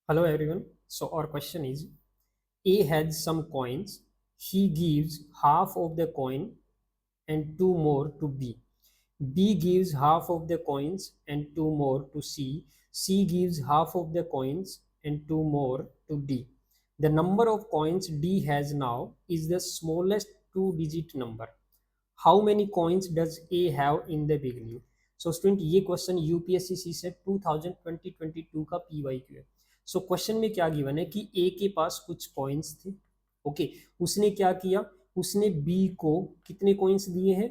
Hello everyone. So our question is A has some coins. He gives half of the coin and two more to B. B gives half of the coins and two more to C. C gives half of the coins and two more to D. The number of coins D has now is the smallest two-digit number. How many coins does A have in the beginning? So student ये question UPSC सी set 2020-22 का PYQ है. So question में क्या given है कि ए के पास कुछ coins थे. ओके, उसने क्या किया, उसने बी को कितने कॉइन्स दिए हैं,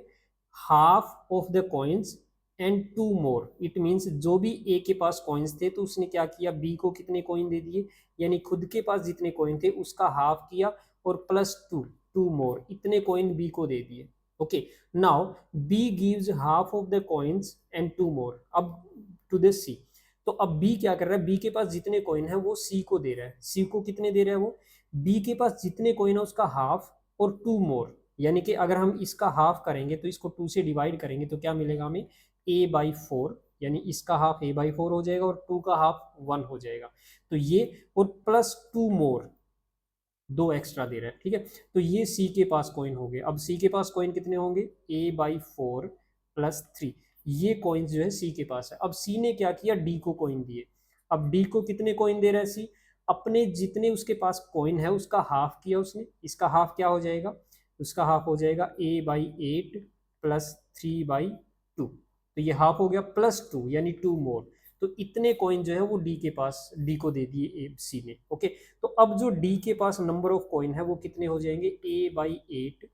half of the coins and two more. It means जो भी ए के पास कॉइन्स थे तो उसने क्या किया, बी को कितने कॉइन दे दिए, यानी खुद के पास जितने कॉइन थे उसका हाफ किया और प्लस टू, टू मोर, इतने कॉइन बी को दे दिए. Okay, now B gives half of the coins and two more अब टू द सी. तो अब बी क्या कर रहा है, बी के पास जितने कॉइन है वो सी को दे रहा है. सी को कितने दे रहा है, वो बी के पास जितने कॉइन है उसका हाफ और टू मोर. यानी कि अगर हम इसका हाफ करेंगे तो इसको टू से डिवाइड करेंगे तो क्या मिलेगा हमें, ए बाई फोर. यानी इसका हाफ ए बाई फोर हो जाएगा और टू का हाफ वन हो जाएगा. तो ये और प्लस टू मोर, दो एक्स्ट्रा दे रहा है. ठीक है, तो ये सी के पास कॉइन हो गए. अब सी के पास कॉइन कितने होंगे, ए बाई फोर प्लस थ्री. ये कॉइन जो है सी के पास है. अब सी ने क्या किया, डी को कॉइन दिए. अब डी को कितने कॉइन दे रहा है सी, अपने जितने उसके पास कॉइन है उसका हाफ किया उसने. इसका हाफ क्या हो जाएगा, उसका हाफ हो जाएगा A by eight plus three by two. तो ये हाफ हो गया प्लस टू यानी टू मोर. तो इतने कॉइन जो है वो डी के पास, डी को दे दिए सी ने. ओके, तो अब जो डी के पास नंबर ऑफ कॉइन है वो कितने हो जाएंगे, ए बाई एट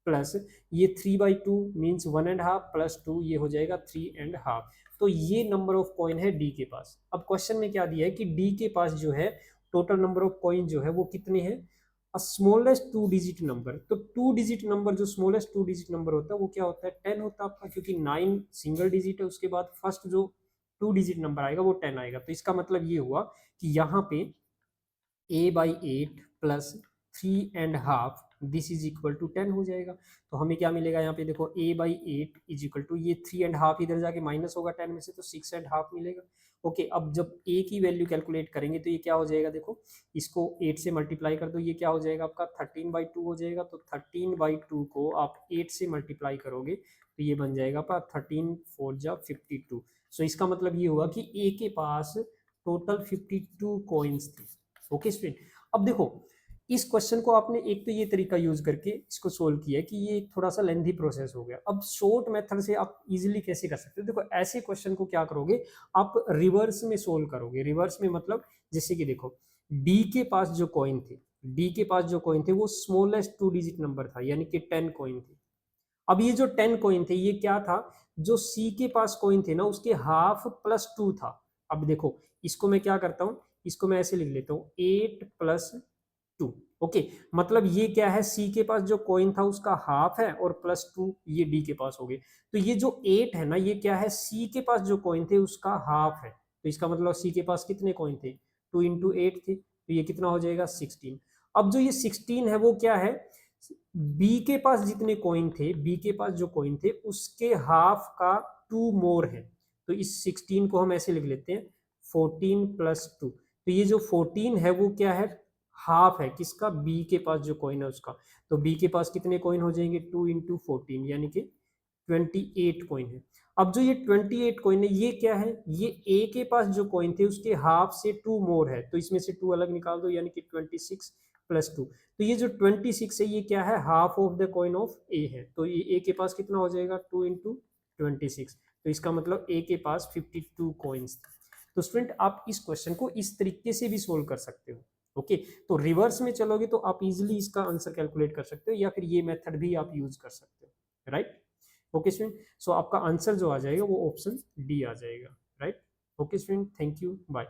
प्लस ये three by two means one and half plus two, ये हो जाएगा थ्री एंड हाफ. तो ये नंबर ऑफ कॉइन है डी के पास. अब क्वेश्चन में क्या दिया है कि डी के पास जो है टोटल नंबर ऑफ कॉइन जो है वो कितने हैं, स्मॉलेस्ट टू डिजिट नंबर. तो टू डिजिट नंबर, जो स्मॉलेस्ट टू डिजिट नंबर होता है वो क्या होता है, टेन होता है आपका, क्योंकि नाइन सिंगल डिजिट है, उसके बाद फर्स्ट जो टू डिजिट नंबर आएगा वो टेन आएगा. तो इसका मतलब ये हुआ कि यहाँ पे A by eight plus three and half this is equal to ten हो जाएगा. तो हमें क्या मिलेगा यहाँ पे देखो, A by eight is equal to ये थ्री एंड हाफ इधर जाके माइनस होगा टेन में से तो सिक्स एंड हाफ मिलेगा. ओके, अब जब ए की वैल्यू कैलकुलेट करेंगे तो ये क्या हो जाएगा, देखो इसको एट से मल्टीप्लाई कर दो, ये क्या हो जाएगा आपका थर्टीन बाई टू हो जाएगा. तो थर्टीन बाई टू को आप एट से मल्टीप्लाई करोगे तो ये बन जाएगा आपका थर्टीन फोर जा 52. सो इसका मतलब ये हुआ कि ए के पास टोटल 52 कॉइन्स थे. ओके स्टूडेंट, अब देखो इस क्वेश्चन को आपने एक तो ये तरीका यूज करके इसको सोल्व किया कि ये थोड़ा सा लेंथी प्रोसेस हो गया. अब शॉर्ट मेथड से आप इजीली कैसे कर सकते हो, देखो ऐसे क्वेश्चन को क्या करोगे, आप रिवर्स में सोल्व करोगे. रिवर्स में मतलब जैसे कि देखो डी के पास जो कॉइन थे, डी के पास जो कॉइन थे वो स्मॉलेस्ट टू डिजिट नंबर था, यानी कि 10 कॉइन थे. अब ये जो 10 कॉइन थे ये क्या था, जो सी के पास कॉइन थे ना उसके हाफ प्लस टू था. अब देखो इसको मैं क्या करता हूँ, इसको मैं ऐसे लिख लेता हूँ एट प्लस टू. ओके, मतलब ये क्या है, सी के पास जो कॉइन था उसका हाफ है और प्लस टू ये डी के पास हो गए. तो ये जो एट है ना ये क्या है, सी के पास जो कॉइन थे उसका हाफ है. तो इसका मतलब सी के पास कितने कॉइन थे, टू इंटू एट थे, तो ये कितना हो जाएगा 16. अब जो ये 16 है वो क्या है, बी के पास जितने कॉइन थे, बी के पास जो कॉइन थे उसके हाफ का टू मोर है. तो इस 16 को हम ऐसे लिख लेते हैं 14 प्लस टू. तो ये जो 14 है वो क्या है, हाफ है किसका, बी के पास जो कॉइन है उसका. तो बी के पास कितने कॉइन हो जाएंगे, टू इंटू फोर्टीन यानी कि 28 कॉइन है. अब जो ये 28 कॉइन है ये क्या है, ये ए के पास जो कॉइन थे उसके हाफ से टू मोर है. तो इसमें से टू अलग निकाल दो यानी कि 26 प्लस टू. तो ये जो 26 है ये क्या है, half of the coin of A है. तो ये ए के पास कितना हो जाएगा, टू इंटू 26. तो इसका मतलब ए के पास 52 कॉइन्स थे. तो स्टूडेंट आप इस क्वेश्चन को इस तरीके से भी सोल्व कर सकते हो. ओके, तो रिवर्स में चलोगे तो आप इजिली इसका आंसर कैलकुलेट कर सकते हो या फिर ये मेथड भी आप यूज कर सकते हो. राइट, ओके स्टूडेंट, सो आपका आंसर जो आ जाएगा वो ऑप्शन डी आ जाएगा. Right, okay student, thank you, bye.